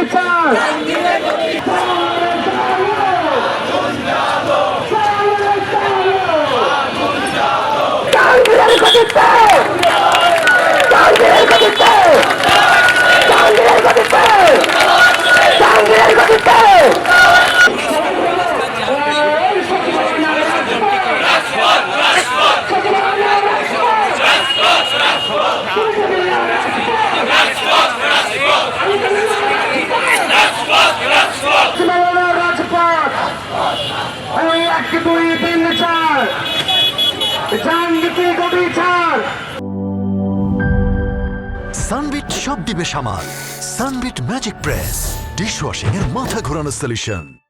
বিচার সানবিট সব দিবে সামাল। সানবিট ম্যাজিক প্রেস ডিশওয়াশিং এর মাথা ঘোরানো সলিউশন।